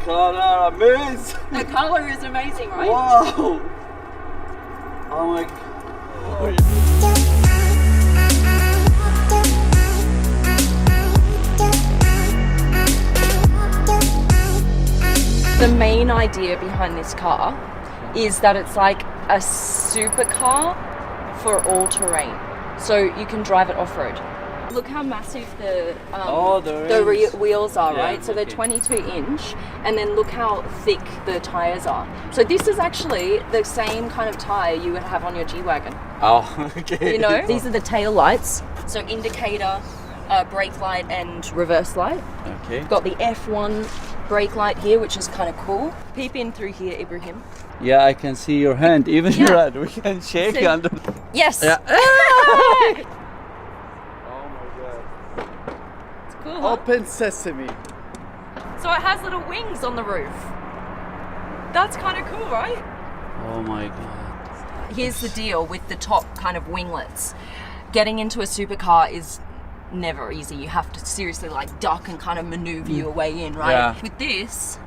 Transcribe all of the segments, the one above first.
color amazing. The color is amazing, right? Wow. Oh my god. The main idea behind this car is that it's like a supercar for all terrain. So you can drive it off-road. Look how massive the wheels are, Yeah, right? So they're okay. 22 inch, and then look how thick the tires are. So this is actually the same kind of tire you would have on your G-Wagon. Oh, okay. You know, these are the tail lights. So indicator, brake light, and reverse light. Okay. Got the F1 brake light here, which is kind of cool. Peep in through here, Ibrahim. Yeah, I can see your hand, even Yeah. your hand. We can shake See? under. Yes. Yeah. Oh my god. It's cool. Huh? Open sesame. So it has little wings on the roof. That's kind of cool, right? Oh my god. Here's the deal with the top kind of winglets. Getting into a supercar is never easy. You have to seriously like duck and kind of maneuver your way in, right? Yeah. With this,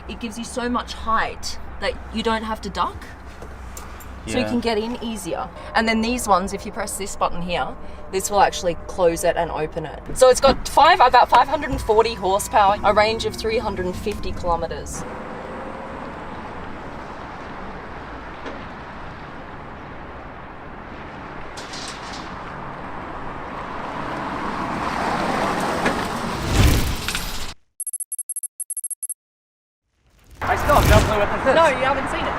it gives you so much height that you don't have to duck. So you Yeah. can get in easier. And then these ones, if you press this button here, this will actually close it and open it. So it's got about 540 horsepower, a range of 350 kilometers. I still have no clue what this is. No, you haven't seen it.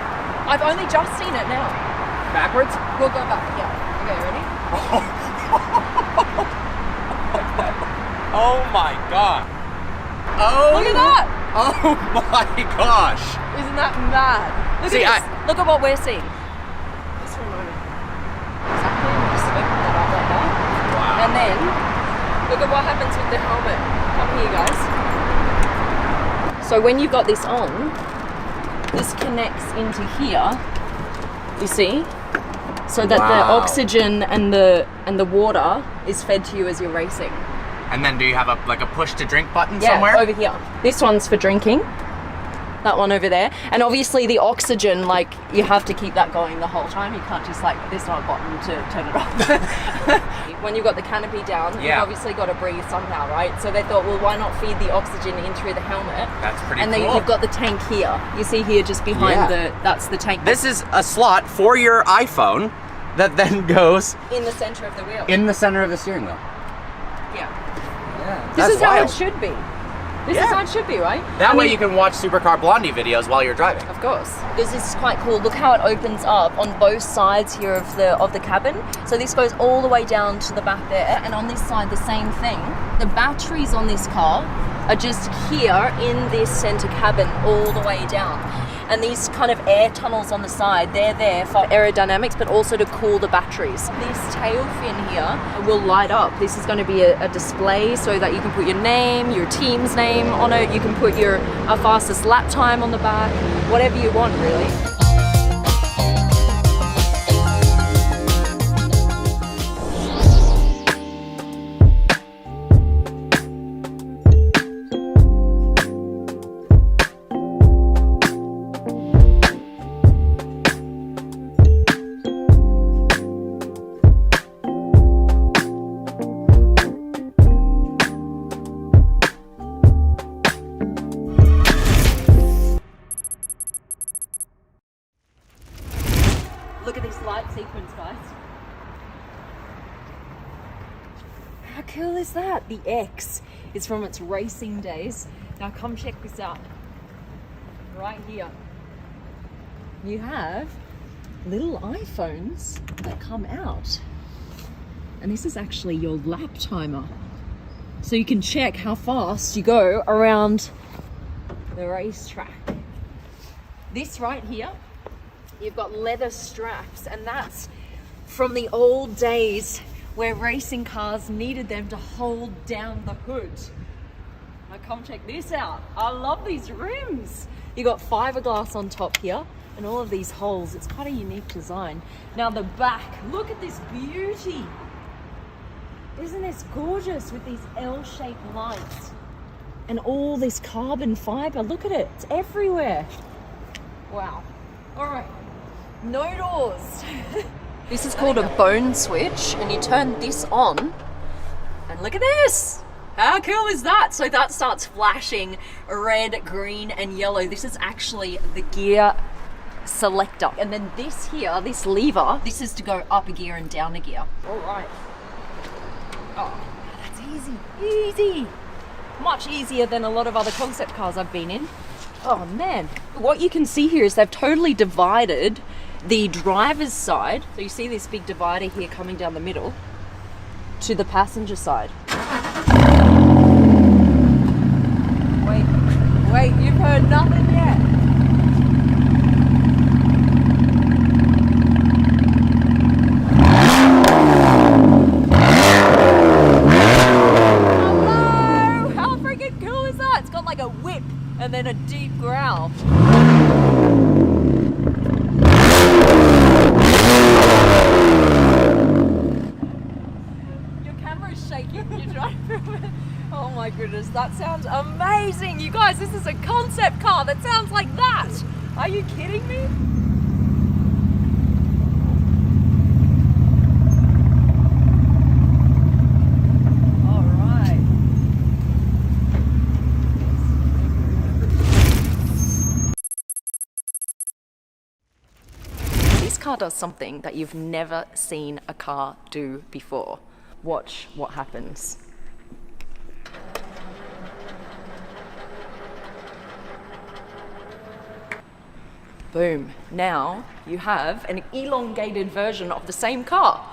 I've only just seen it now. Backwards? We'll go back. Yeah. Okay, ready? Oh my god. Oh. Look at that! Oh my gosh. Isn't that mad? Look See, at this. Look at what we're seeing. Just for a moment. Exactly. and Just open it up like that. Wow. And then look at what happens with the helmet. Come here, guys. So when you've got this on, this connects into here. You see? So that the Wow. oxygen and the water is fed to you as you're racing. And then do you have a push to drink button Yeah, somewhere? over here. This one's for drinking. That one over there. And obviously the oxygen, like, you have to keep that going the whole time. You can't just, like, there's not a button to turn it off. When you've got the canopy down, you've Yeah. obviously got to breathe somehow, right? So they thought, well, why not feed the oxygen in through the helmet? That's pretty and cool. then you've got the tank here. You see here just behind Yeah. that's the tank. This is a slot for your iPhone that then goes in the center of the wheel. in the center of the steering wheel. Yeah. Yeah. This is how it should be. This is Yeah. how it should be, right? That I way mean- you can watch Supercar Blondie videos while you're driving. Of course. This is quite cool. Look how it opens up on both sides here of the cabin. So this goes all the way down to the back there, and on this side the same thing. The batteries on this car are just here in this center cabin all the way down. And these kind of air tunnels on the side, they're there for aerodynamics, but also to cool the batteries. This tail fin here will light up. This is going to be a display so that you can put your name, your team's name on it. You can put your fastest lap time on the back, whatever you want, really. Look at this light sequence, guys. How cool is that? The X is from its racing days. Now come check this out. Right here. You have little iPhones that come out. And this is actually your lap timer. So you can check how fast you go around the racetrack. This right here, you've got leather straps, and that's from the old days where racing cars needed them to hold down the hood. Now come check this out. I love these rims. You got fiberglass on top here and all of these holes. It's quite a unique design. Now the back, look at this beauty. Isn't this gorgeous with these L-shaped lights? And all this carbon fiber, look at it, it's everywhere. Wow. All right, no doors. This is called a bone switch, and you turn this on, and look at this. How cool is that? So that starts flashing red, green, and yellow. This is actually the gear selector. And then this here, this lever, this is to go up a gear and down a gear. All right. Oh, that's easy, easy. Much easier than a lot of other concept cars I've been in. Oh man. What you can see here is they've totally divided the driver's side. So you see this big divider here coming down the middle to the passenger side. Wait, you've heard nothing yet. Hello! How freaking cool is that? It's got like a whip and then a deep growl. Your camera's shaking. You're trying to film it. Oh my goodness, that sounds amazing. You guys, this is a concept car that sounds like that. Are you kidding me? All right. This car does something that you've never seen a car do before. Watch what happens. Boom. Now you have an elongated version of the same car.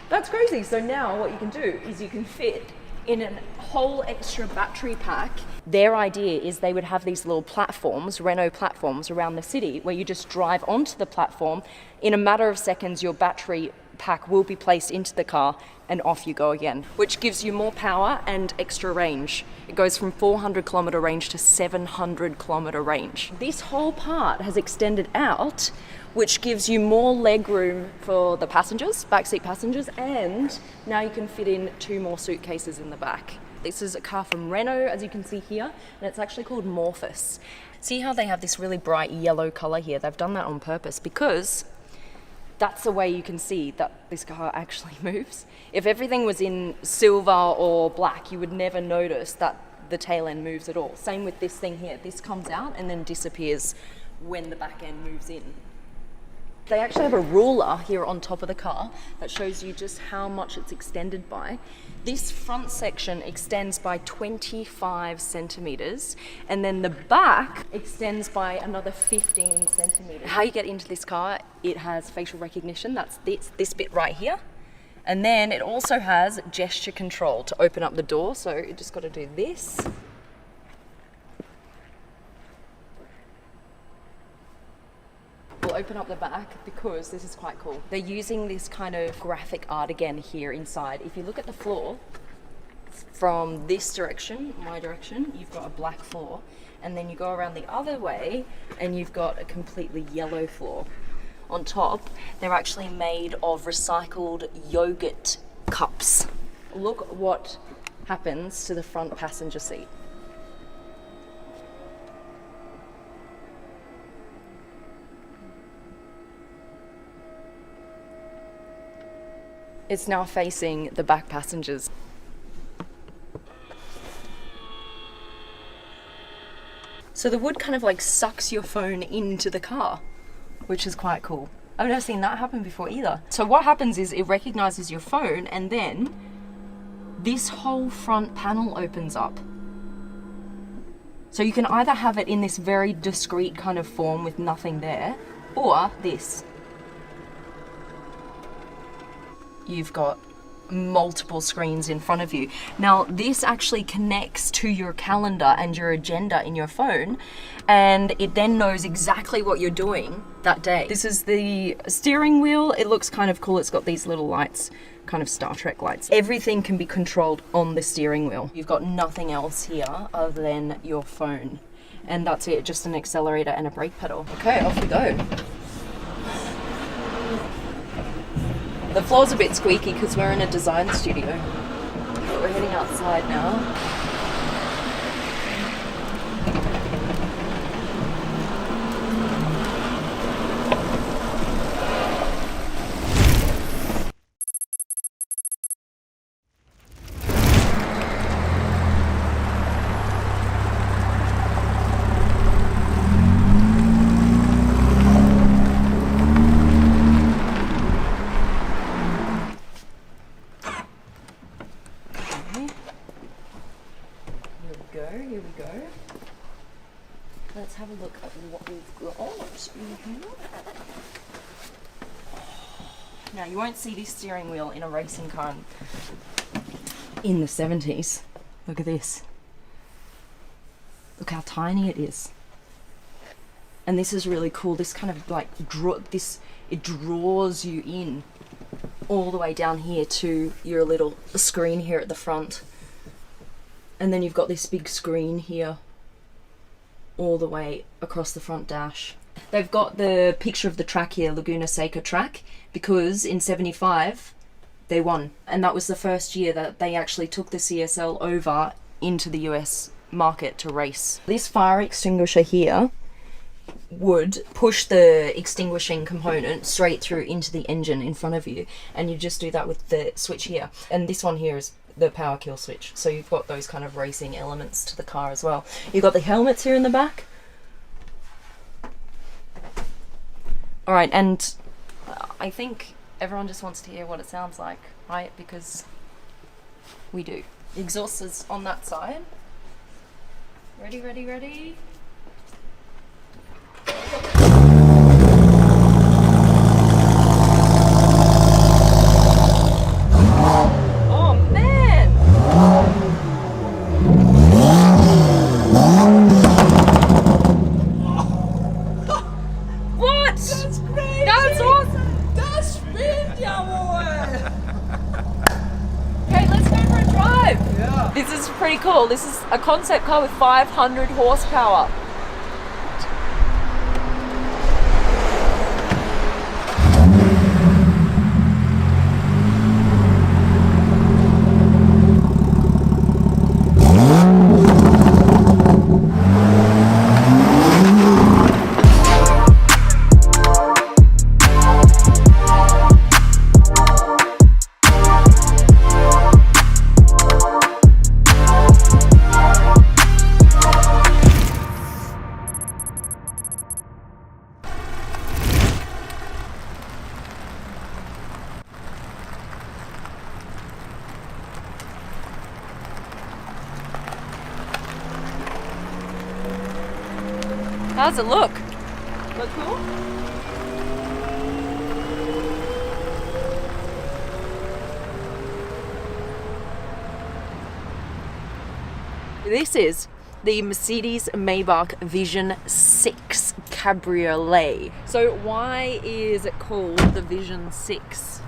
That's crazy. So now what you can do is you can fit in a whole extra battery pack. Their idea is they would have these little platforms, Renault platforms around the city where you just drive onto the platform. In a matter of seconds, your battery pack will be placed into the car and off you go again, which gives you more power and extra range. It goes from 400 kilometer range to 700 kilometer range. This whole part has extended out, which gives you more leg room for the passengers, backseat passengers, and now you can fit in 2 more suitcases in the back. This is a car from Renault, as you can see here, and it's actually called Morphous. See how they have this really bright yellow color here? They've done that on purpose because that's the way you can see that this car actually moves. If everything was in silver or black, you would never notice that the tail end moves at all. Same with this thing here. This comes out and then disappears when the back end moves in. They actually have a ruler here on top of the car that shows you just how much it's extended by. This front section extends by 25 centimeters, and then the back extends by another 15 centimeters. How you get into this car, it has facial recognition. That's this bit right here. And then it also has gesture control to open up the door. So you just got to do this. We'll open up the back because this is quite cool. They're using this kind of graphic art again here inside. If you look at the floor, from this direction, my direction, you've got a black floor. And then you go around the other way and you've got a completely yellow floor. On top, they're actually made of recycled yogurt cups. Look what happens to the front passenger seat. It's now facing the back passengers. So the wood kind of like sucks your phone into the car, which is quite cool. I've never seen that happen before either. So what happens is it recognizes your phone and then this whole front panel opens up. So you can either have it in this very discreet kind of form with nothing there, or this. You've got multiple screens in front of you. Now, this actually connects to your calendar and your agenda in your phone, and it then knows exactly what you're doing that day. This is the steering wheel. It looks kind of cool. It's got these little lights, kind of Star Trek lights. Everything can be controlled on the steering wheel. You've got nothing else here other than your phone. And that's it, just an accelerator and a brake pedal. Okay, off we go. The floor's a bit squeaky because we're in a design studio. But we're heading outside now. we go. Let's have a look at what we've got in here. Now, you won't see this steering wheel in a racing car in the 70s. Look at this. Look how tiny it is. And this is really cool. This kind of like it draws you in all the way down here to your little screen here at the front. And then you've got this big screen here all the way across the front dash. They've got the picture of the track here, Laguna Seca track, because in 75 they won. And that was the first year that they actually took the CSL over into the US market to race. This fire extinguisher here would push the extinguishing component straight through into the engine in front of you, and you just do that with the switch here. And this one here is the power kill switch, so you've got those kind of racing elements to the car as well. You've got the helmets here in the back. All right, and I think everyone just wants to hear what it sounds like, right? Because we do. The exhaust is on that side. Ready, ready, ready. Oh man! What? That's crazy! That's awesome! Das spinnt ja wohl! Okay, let's go for a drive! Ja. This is pretty cool. This is a concept car with 500 horsepower. How's it look? Look cool? This is the Mercedes-Maybach Vision 6 Cabriolet. So why is it called the Vision 6?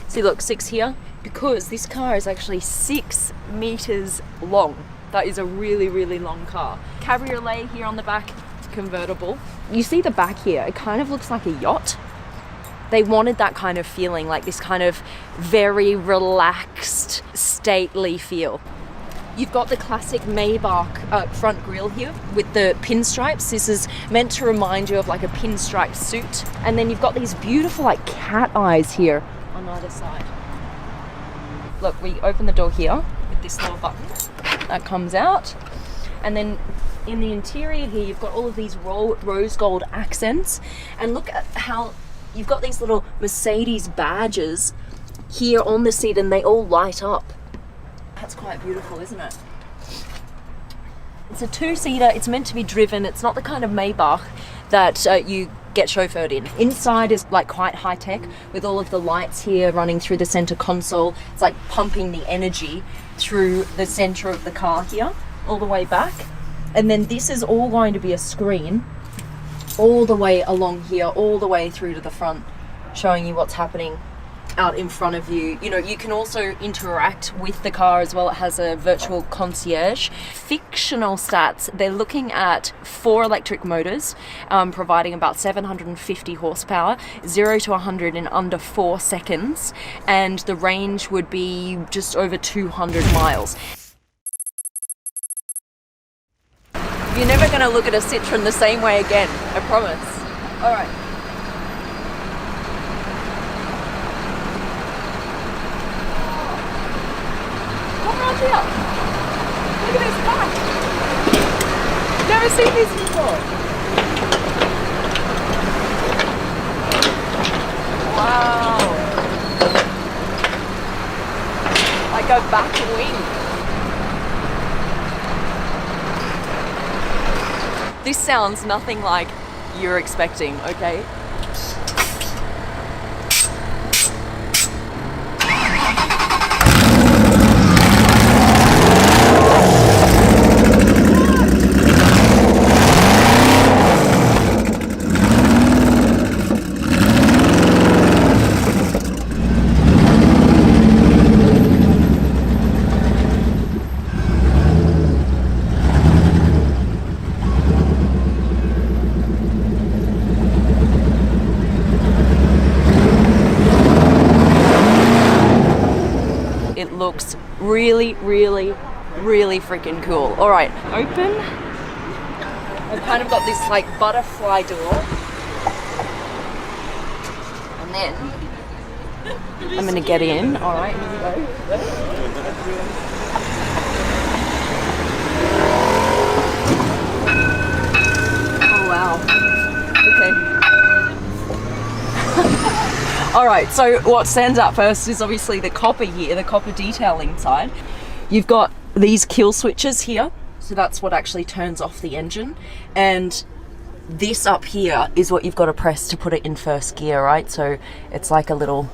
See, look, 6 here. Because this car is actually 6 meters long. That is a really, really long car. Cabriolet here on the back, convertible. You see the back here, it kind of looks like a yacht. They wanted that kind of feeling, like this kind of very relaxed, stately feel. You've got the classic Maybach front grille here with the pinstripes. This is meant to remind you of like a pinstripe suit. And then you've got these beautiful like cat eyes here on either side. Look, we open the door here with this little button that comes out. And then in the interior here, you've got all of these rose gold accents. And look at how you've got these little Mercedes badges here on the seat, and they all light up. That's quite beautiful, isn't it? It's a 2-seater. It's meant to be driven. It's not the kind of Maybach that you get chauffeured in. Inside is like quite high tech with all of the lights here running through the center console. It's like pumping the energy through the center of the car here, all the way back. And then this is all going to be a screen all the way along here, all the way through to the front, showing you what's happening out in front of you. You know, you can also interact with the car as well. It has a virtual concierge. Fictional stats, they're looking at 4 electric motors, providing about 750 horsepower, 0 to 100 in under 4 seconds, and the range would be just over 200 miles. You're never going to look at a Citroen the same way again, I promise. All right. Come around here. Look at this back. Never seen this before. Wow. Like a back wing. This sounds nothing like you're expecting, okay? It looks really, really, really freaking cool. All right, open. I've kind of got this like butterfly door. And then I'm gonna get in. All right, here we go. Oh wow. Okay. All right, so what stands out first is obviously the copper here, the copper detailing side. You've got these kill switches here, so that's what actually turns off the engine. And this up here is what you've got to press to put it in first gear, right? So it's like a little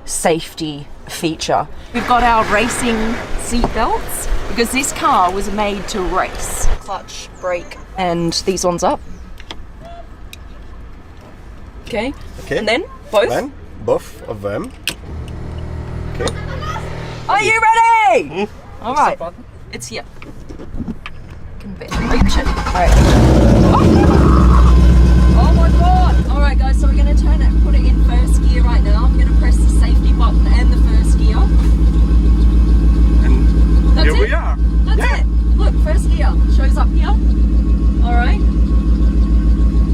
safety feature. We've got our racing seat belts because this car was made to race. Clutch, brake, and these ones up. Okay. And then both? Then both of them. Okay. Are you ready? All right. It's here. Reach it. All right. Oh my god. All right, guys. So we're going to turn it, put it in first gear right now. I'm going to press the safety button and the first gear. And That's here it. we are. That's it. Look, first gear shows up here. All right.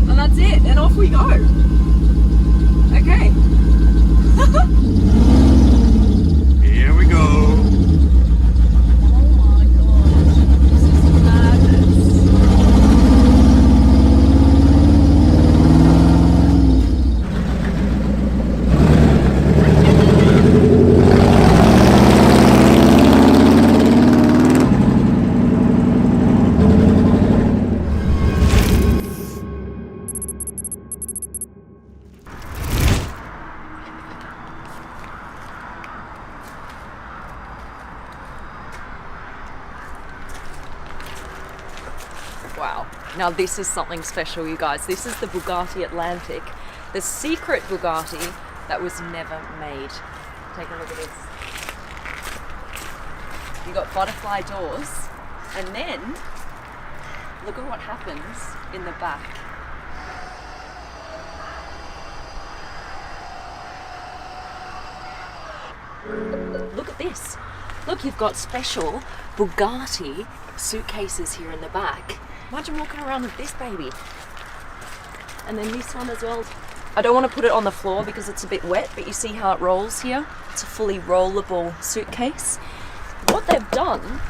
And that's it. And off we go. Okay. Here we go. Oh my god. This is madness. Wow. Now this is something special, you guys. This is the Bugatti Atlantic, the secret Bugatti that was never made. Take a look at this. You got butterfly doors, and then look at what happens in the back. Look at this. Look, you've got special Bugatti suitcases here in the back. Imagine walking around with this baby. And then this one as well. I don't want to put it on the floor because it's a bit wet, but you see how it rolls here? It's a fully rollable suitcase. What they've done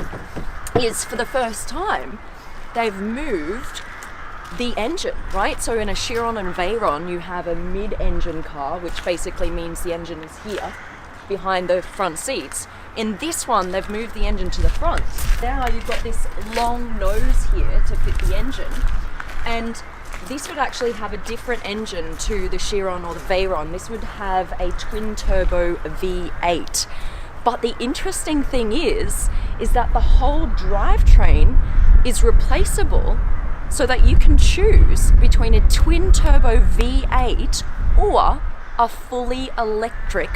is, for the first time, they've moved the engine, right? So in a Chiron and Veyron, you have a mid-engine car, which basically means the engine is here, behind the front seats. In this one, they've moved the engine to the front. Now you've got this long nose here to fit the engine, and this would actually have a different engine to the Chiron or the Veyron. This would have a twin-turbo V8. But the interesting thing is that the whole drivetrain is replaceable, so that you can choose between a twin-turbo V8 or a fully electric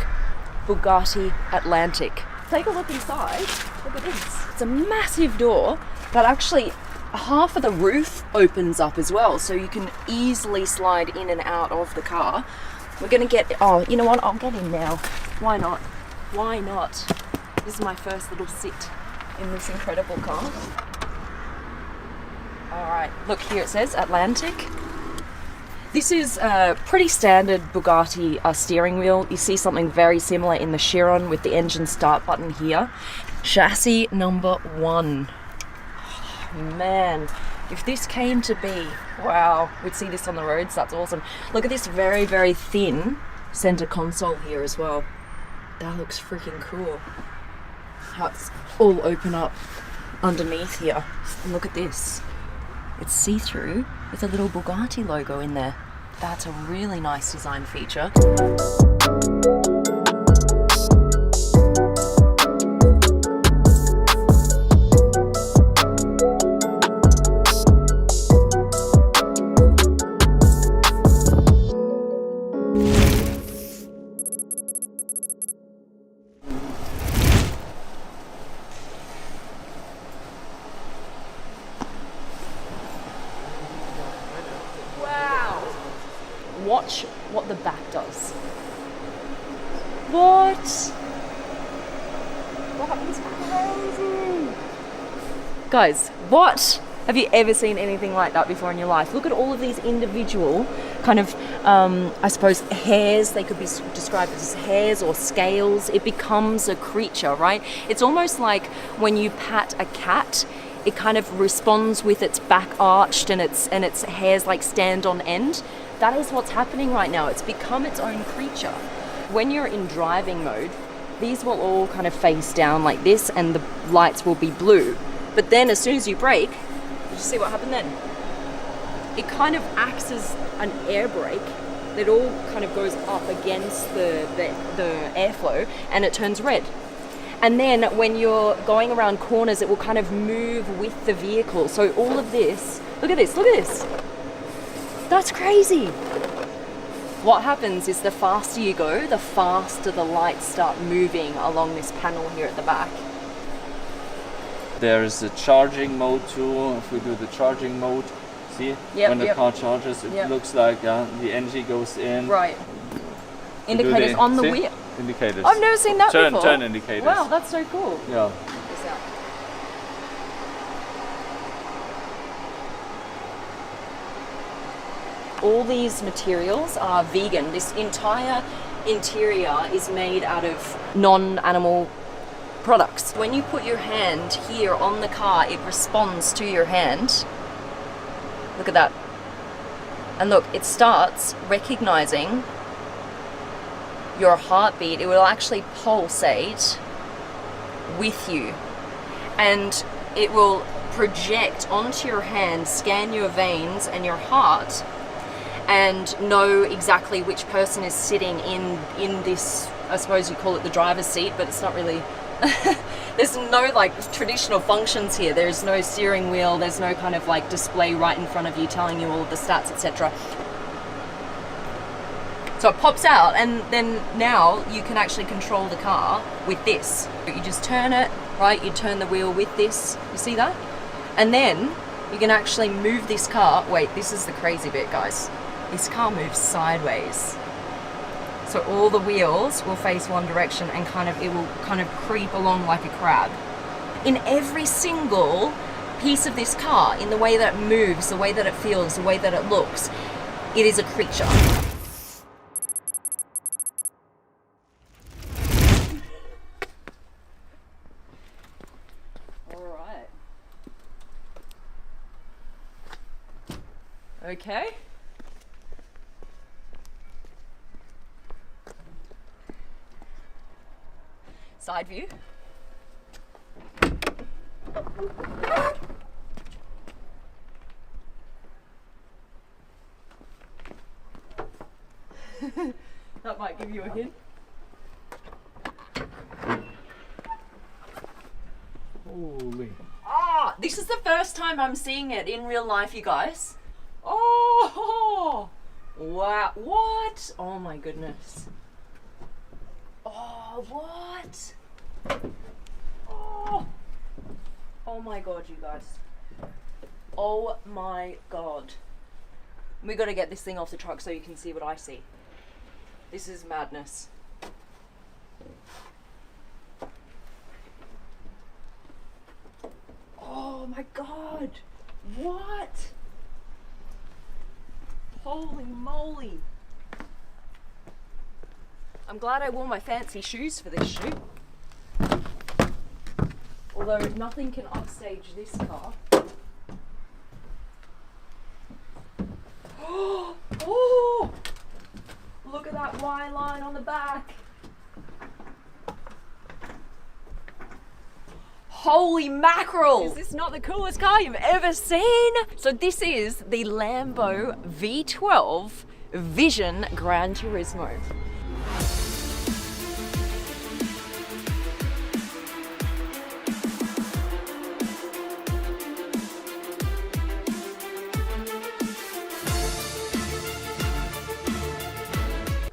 Bugatti Atlantic. Take a look inside. Look at this. It's a massive door, but actually half of the roof opens up as well, so you can easily slide in and out of the car. We're gonna get, oh, you know what? I'll get in now. Why not? Why not? This is my first little sit in this incredible car. All right, look here, it says Atlantic. This is a pretty standard Bugatti steering wheel. You see something very similar in the Chiron with the engine start button here. Chassis number 1. Man, if this came to be, wow, we'd see this on the roads. That's awesome. Look at this very, very thin center console here as well. That looks freaking cool. How it's all open up underneath here. And look at this. It's see-through with a little Bugatti logo in there. That's a really nice design feature. Watch what the back does. What? That is crazy. Guys, what? Have you ever seen anything like that before in your life? Look at all of these individual kind of, I suppose, hairs. They could be described as hairs or scales. It becomes a creature, right? It's almost like when you pat a cat, it kind of responds with its back arched and its hairs like stand on end. That is what's happening right now. It's become its own creature. When you're in driving mode, these will all kind of face down like this and the lights will be blue. But then as soon as you brake, did you see what happened then? It kind of acts as an air brake that all kind of goes up against the airflow and it turns red. And then when you're going around corners, it will kind of move with the vehicle. So all of this, look at this, look at this. That's crazy. What happens is the faster you go, the faster the lights start moving along this panel here at the back. There is a charging mode too. If we do the charging mode, see? Yep, when the yep. car charges, it Yep. looks like the energy goes in. Right. We do Indicators on the see? wheel. Indicators. I've never seen that before. Turn indicators. Wow, that's so cool. Yeah. Check this out. All these materials are vegan. This entire interior is made out of non-animal products. When you put your hand here on the car, it responds to your hand. Look at that. And look, it starts recognizing your heartbeat. It will actually pulsate with you. And it will project onto your hand, scan your veins and your heart, and know exactly which person is sitting in this, I suppose you call it the driver's seat, but it's not really, there's no like traditional functions here. There's no steering wheel, there's no kind of like display right in front of you telling you all of the stats, etc. So it pops out, and then now you can actually control the car with this. You just turn it, right? You turn the wheel with this, you see that? And then you can actually move this car. Wait, this is the crazy bit, guys. This car moves sideways. So all the wheels will face one direction and it will kind of creep along like a crab. In every single piece of this car, in the way that it moves, the way that it feels, the way that it looks, it is a creature. All right. Okay. Side view. That might give you a hint. Holy. Ah, this is the first time I'm seeing it in real life, you guys. Oh, wow, what? Oh my goodness. Oh, what? Oh my god, you guys. Oh my god. We gotta get this thing off the truck so you can see what I see. This is madness. Oh my god. What? Holy moly. I'm glad I wore my fancy shoes for this shoot. Although nothing can upstage this car. Oh! Look at that Y line on the back. Holy mackerel! Is this not the coolest car you've ever seen? So this is the Lambo V12 Vision Gran Turismo.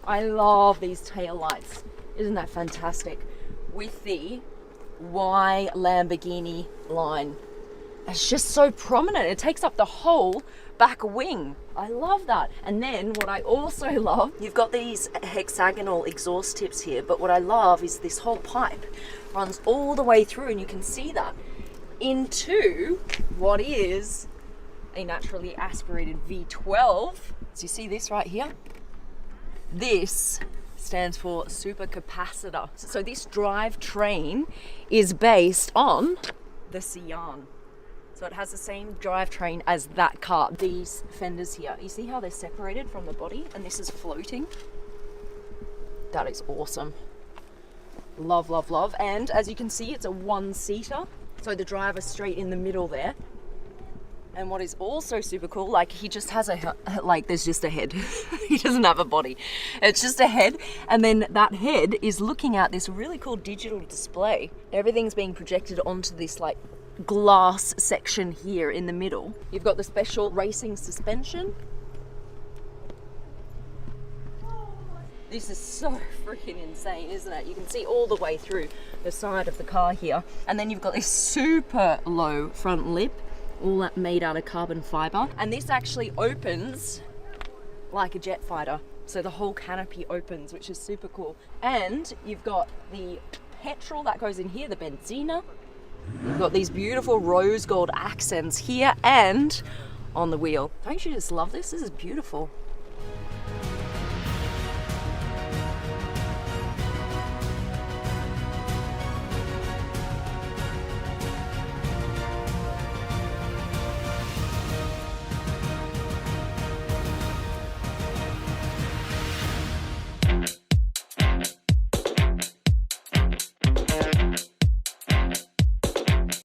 I love these tail lights. Isn't that fantastic? With the Y Lamborghini line. It's just so prominent. It takes up the whole back wing. I love that. And then what I also love, you've got these hexagonal exhaust tips here, but what I love is this whole pipe runs all the way through, and you can see that into what is a naturally aspirated V12. So you see this right here? This stands for supercapacitor. So this drivetrain is based on the Sian. So it has the same drivetrain as that car. These fenders here, you see how they're separated from the body and this is floating? That is awesome. Love, love, love. And as you can see, it's a one-seater. So the driver's straight in the middle there. And what is also super cool, like he just has there's just a head. He doesn't have a body. It's just a head. And then that head is looking at this really cool digital display. Everything's being projected onto this like glass section here in the middle. You've got the special racing suspension. This is so freaking insane, isn't it? You can see all the way through the side of the car here. And then you've got this super low front lip, all that made out of carbon fiber. And this actually opens like a jet fighter. So the whole canopy opens, which is super cool. And you've got the petrol that goes in here, the Benzina. You've got these beautiful rose gold accents here and on the wheel. Don't you just love this? This is beautiful.